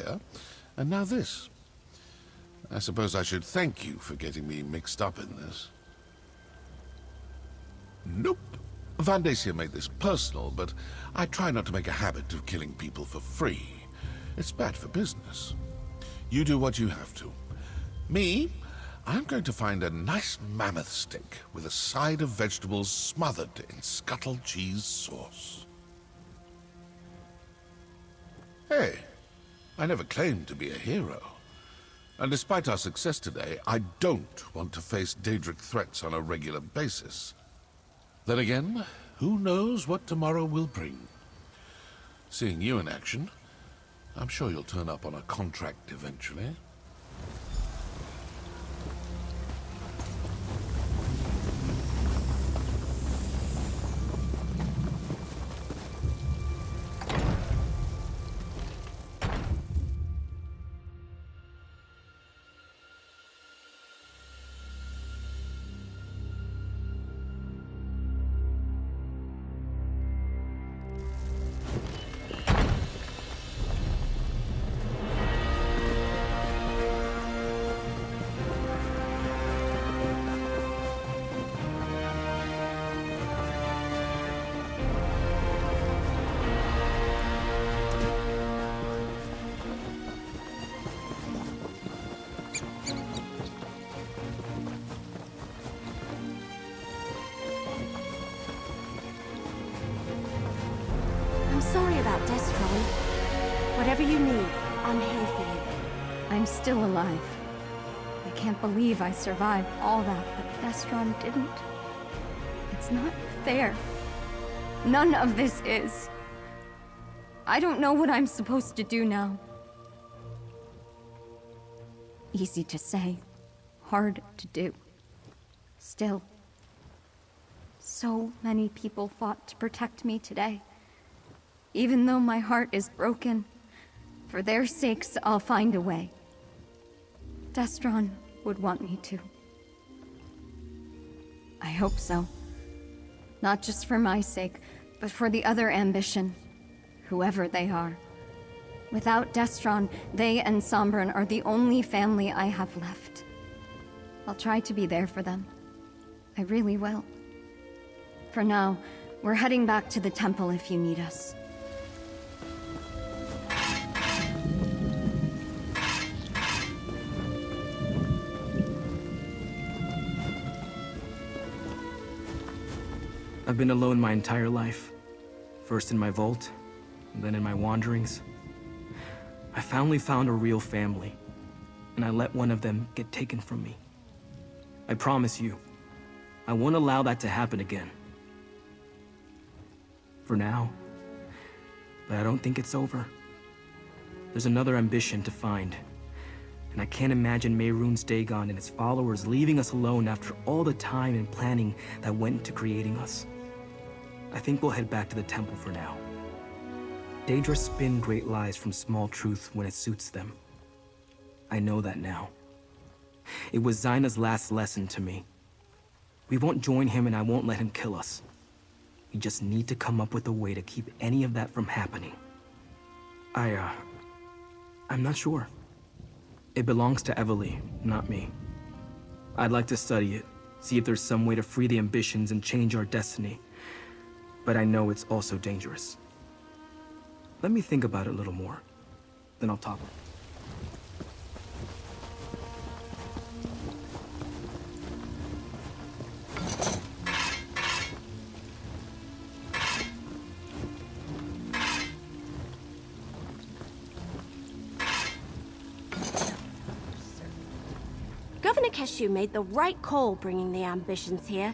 player, and now this. I suppose I should thank you for getting me mixed up in this. Nope. Van Dacia made this personal, but I try not to make a habit of killing people for free. It's bad for business. You do what you have to. Me, I'm going to find a nice mammoth steak with a side of vegetables smothered in scuttled cheese sauce. Hey, I never claimed to be a hero. And despite our success today, I don't want to face Daedric threats on a regular basis. Then again, who knows what tomorrow will bring? Seeing you in action, I'm sure you'll turn up on a contract eventually. Sorry about Destron. Whatever you need, I'm here for you. I'm still alive. I can't believe I survived all that, but Destron didn't. It's not fair. None of this is. I don't know what I'm supposed to do now. Easy to say, hard to do. Still, so many people fought to protect me today. Even though my heart is broken, for their sakes, I'll find a way. Destron would want me to. I hope so. Not just for my sake, but for the other ambition, whoever they are. Without Destron, they and Sombron are the only family I have left. I'll try to be there for them. I really will. For now, we're heading back to the temple if you need us. I've been alone my entire life. First in my vault, and then in my wanderings. I finally found a real family, and I let one of them get taken from me. I promise you, I won't allow that to happen again. For now, but I don't think it's over. There's another ambition to find, and I can't imagine Mehrunes Dagon and his followers leaving us alone after all the time and planning that went into creating us. I think we'll head back to the temple for now. Daedra spin great lies from small truth when it suits them. I know that now. It was Zaina's last lesson to me. We won't join him and I won't let him kill us. We just need to come up with a way to keep any of that from happening. I'm not sure. It belongs to Evely, not me. I'd like to study it, see if there's some way to free the ambitions and change our destiny. But I know it's also dangerous. Let me think about it a little more, then I'll talk. Governor Keshu made the right call bringing the ambitions here.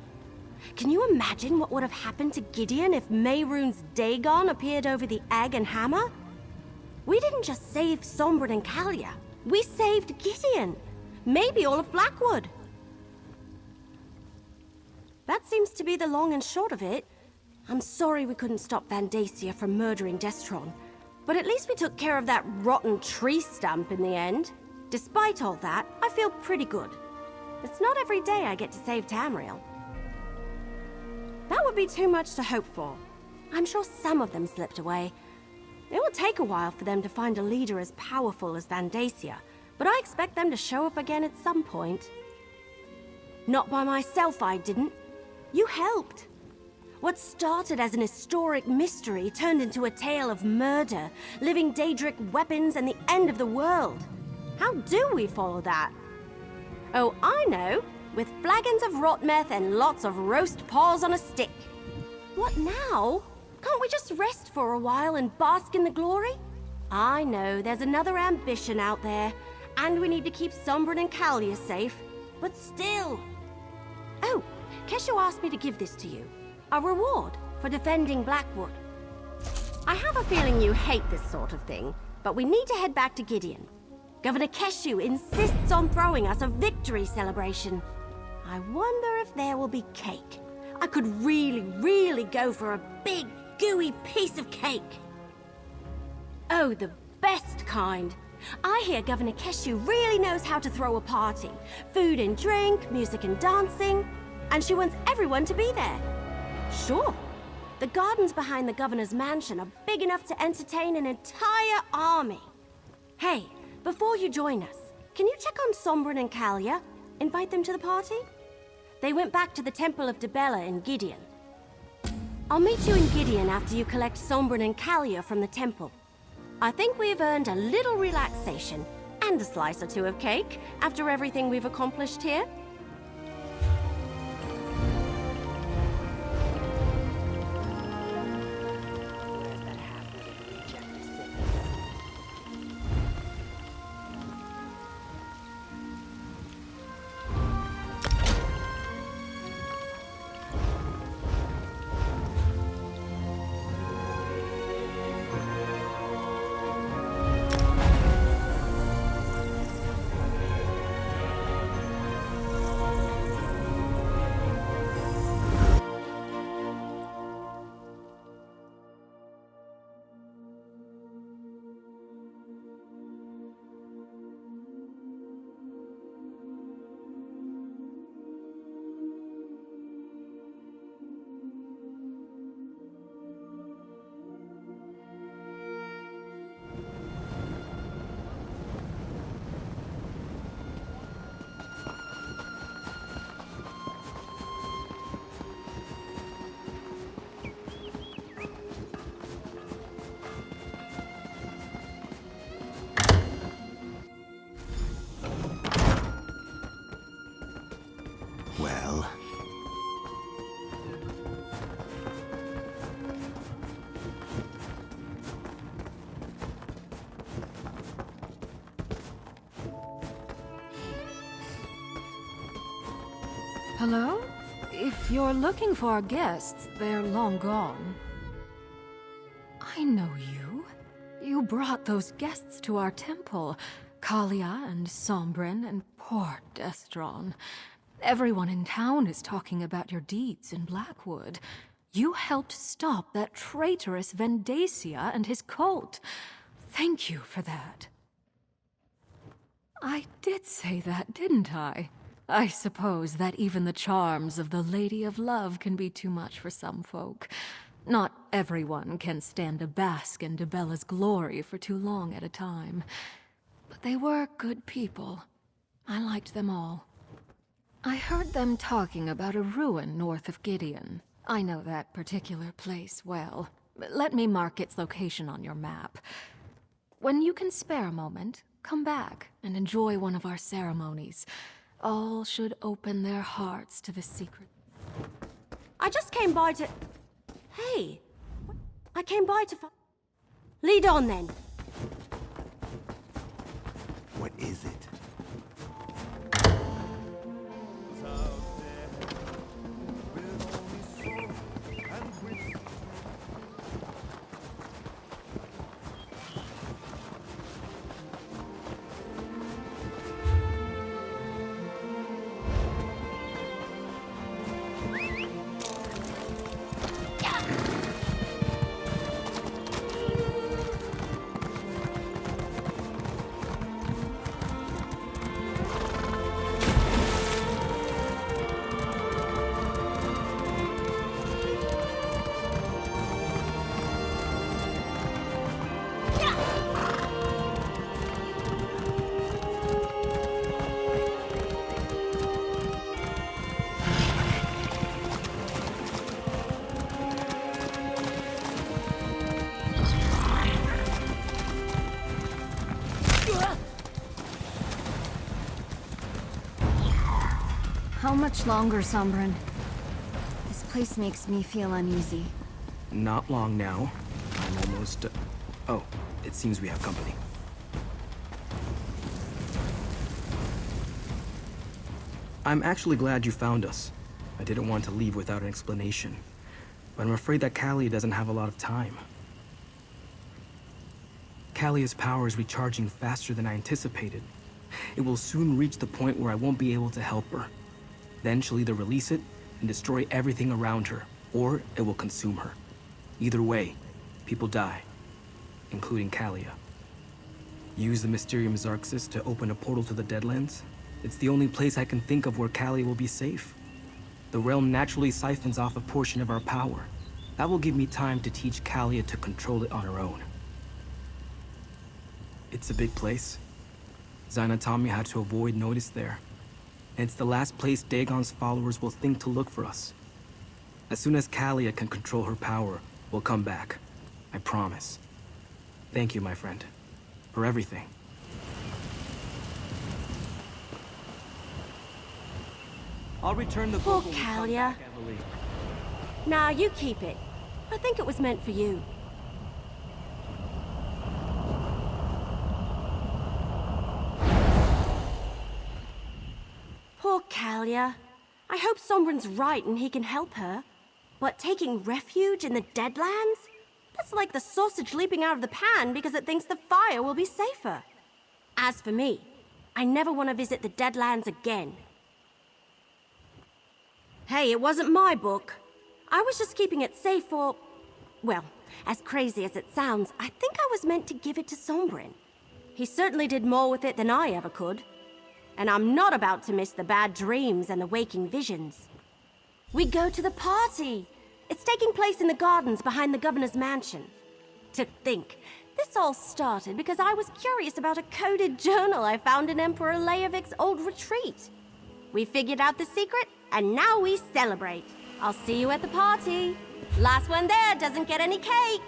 Can you imagine what would have happened to Gideon if Mehrunes Dagon appeared over the egg and hammer? We didn't just save Sombron and Kalia. We saved Gideon. Maybe all of Blackwood. That seems to be the long and short of it. I'm sorry we couldn't stop Van Dacia from murdering Destron, but at least we took care of that rotten tree stump in the end. Despite all that, I feel pretty good. It's not every day I get to save Tamriel. That would be too much to hope for. I'm sure some of them slipped away. It will take a while for them to find a leader as powerful as Vandacia, but I expect them to show up again at some point. Not by myself, I didn't. You helped. What started as an historic mystery turned into a tale of murder, living Daedric weapons, and the end of the world. How do we follow that? Oh, I know. With flagons of rot meth and lots of roast paws on a stick. What now? Can't we just rest for a while and bask in the glory? I know there's another ambition out there, and we need to keep Sombrin and Kalia safe, but still. Oh, Kesho asked me to give this to you. A reward for defending Blackwood. I have a feeling you hate this sort of thing, but we need to head back to Gideon. Governor Keshu insists on throwing us a victory celebration. I wonder if there will be cake. I could really go for a big, gooey piece of cake. Oh, the best kind. I hear Governor Keshu really knows how to throw a party. Food and drink, music and dancing, and she wants everyone to be there. Sure. The gardens behind the governor's mansion are big enough to entertain an entire army. Hey, before you join us, can you check on Sombrin and Kalia? Invite them to the party? They went back to the Temple of Dibella in Gideon. I'll meet you in Gideon after you collect Sombrin and Kalia from the temple. I think we've earned a little relaxation and a slice or two of cake after everything we've accomplished here. Well... Hello? If you're looking for our guests, they're long gone. I know you. You brought those guests to our temple. Kalia and Sombrin and poor Destron. Everyone in town is talking about your deeds in Blackwood. You helped stop that traitorous Vandacia and his cult. Thank you for that. I did say that, didn't I? I suppose that even the charms of the Lady of Love can be too much for some folk. Not everyone can stand to bask in Dibella's glory for too long at a time. But they were good people. I liked them all. I heard them talking about a ruin north of Gideon. I know that particular place well. Let me mark its location on your map. When you can spare a moment, come back and enjoy one of our ceremonies. All should open their hearts to the secret. I just came by to... Hey! I came by to... Lead on, then. what is it? How much longer, Sombrin? This place makes me feel uneasy. Not long now. I'm almost... Oh, it seems we have company. I'm actually glad you found us. I didn't want to leave without an explanation. But I'm afraid that Callia doesn't have a lot of time. Callia's power is recharging faster than I anticipated. It will soon reach the point where I won't be able to help her. Then she'll either release it and destroy everything around her, or it will consume her. Either way, people die, including Callia. Use the Mysterium Xarxis to open a portal to the Deadlands? It's the only place I can think of where Callia will be safe. The realm naturally siphons off a portion of our power. That will give me time to teach Callia to control it on her own. It's a big place. Zaina taught me how to avoid notice there. And it's the last place Dagon's followers will think to look for us. As soon as Callia can control her power, we'll come back. I promise. Thank you, my friend, for everything. I'll return the Poor book when we come Callia. back, Emily. Nah, you keep it. I think it was meant for you. Poor Callia. I hope Sombrin's right and he can help her. But taking refuge in the Deadlands? That's like the sausage leaping out of the pan because it thinks the fire will be safer. As for me, I never want to visit the Deadlands again. Hey, it wasn't my book. I was just keeping it safe for... Well, as crazy as it sounds, I think I was meant to give it to Sombrin. He certainly did more with it than I ever could. And I'm not about to miss the bad dreams and the waking visions. We go to the party. It's taking place in the gardens behind the governor's mansion. To think, this all started because I was curious about a coded journal I found in Emperor Leovik's old retreat. We figured out the secret, and now we celebrate. I'll see you at the party. Last one there doesn't get any cake.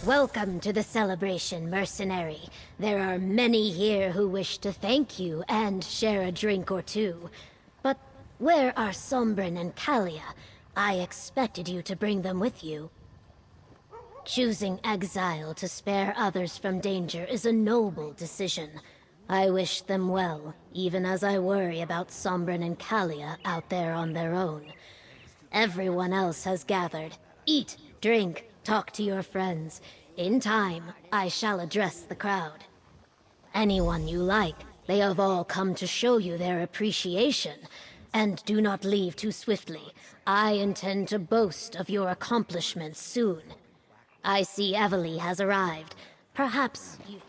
Welcome to the celebration, mercenary. There are many here who wish to thank you and share a drink or two. But where are Sombrin and Callia? I expected you to bring them with you. Choosing exile to spare others from danger is a noble decision. I wish them well, even as I worry about Sombrin and Callia out there on their own. Everyone else has gathered. Eat, drink, talk to your friends. In time, I shall address the crowd. Anyone you like, they have all come to show you their appreciation. And do not leave too swiftly. I intend to boast of your accomplishments soon. I see Evely has arrived. Perhaps you...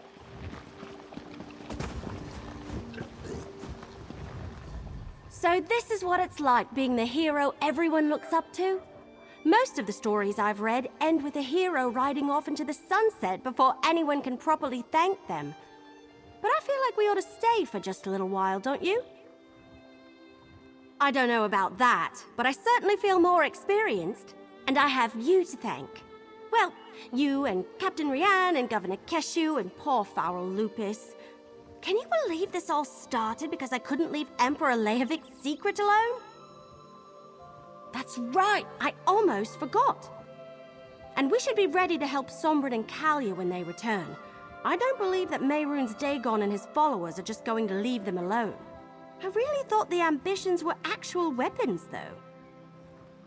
So this is what it's like being the hero everyone looks up to? Most of the stories I've read end with a hero riding off into the sunset before anyone can properly thank them. But I feel like we ought to stay for just a little while, don't you? I don't know about that, but I certainly feel more experienced. And I have you to thank. Well, you and Captain Rian and Governor Keshu and poor Farrell Lupus. Can you believe this all started because I couldn't leave Emperor Leovik's secret alone? That's right, I almost forgot. And we should be ready to help Sombra and Kalia when they return. I don't believe that Mehrunes Dagon and his followers are just going to leave them alone. I really thought the ambitions were actual weapons, though.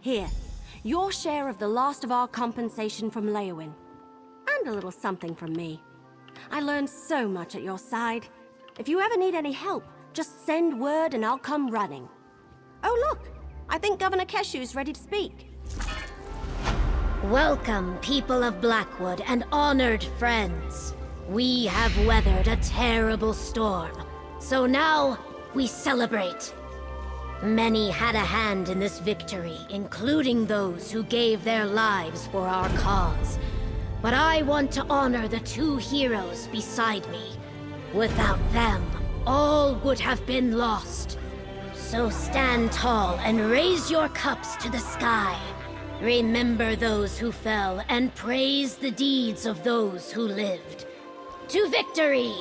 Here, your share of the last of our compensation from Leowin. And a little something from me. I learned so much at your side. If you ever need any help, just send word and I'll come running. Oh look, I think Governor Keshu's ready to speak. Welcome, people of Blackwood and honored friends. We have weathered a terrible storm, so now we celebrate. Many had a hand in this victory, including those who gave their lives for our cause. But I want to honor the two heroes beside me. Without them, all would have been lost. So stand tall and raise your cups to the sky. Remember those who fell and praise the deeds of those who lived. To victory!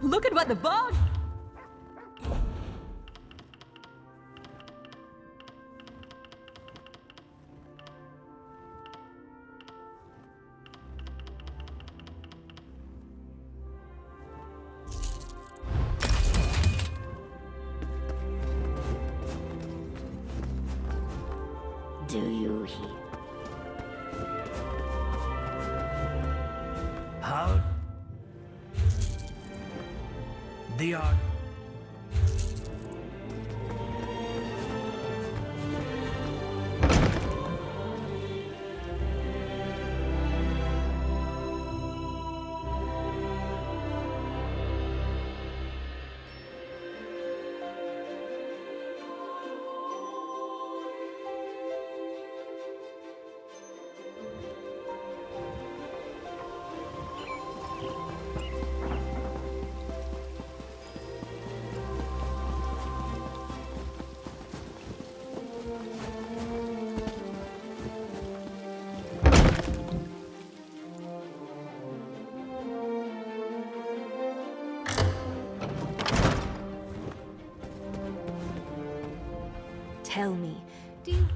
Look at what the bog... Do you hear? How? They are... Tell me, do you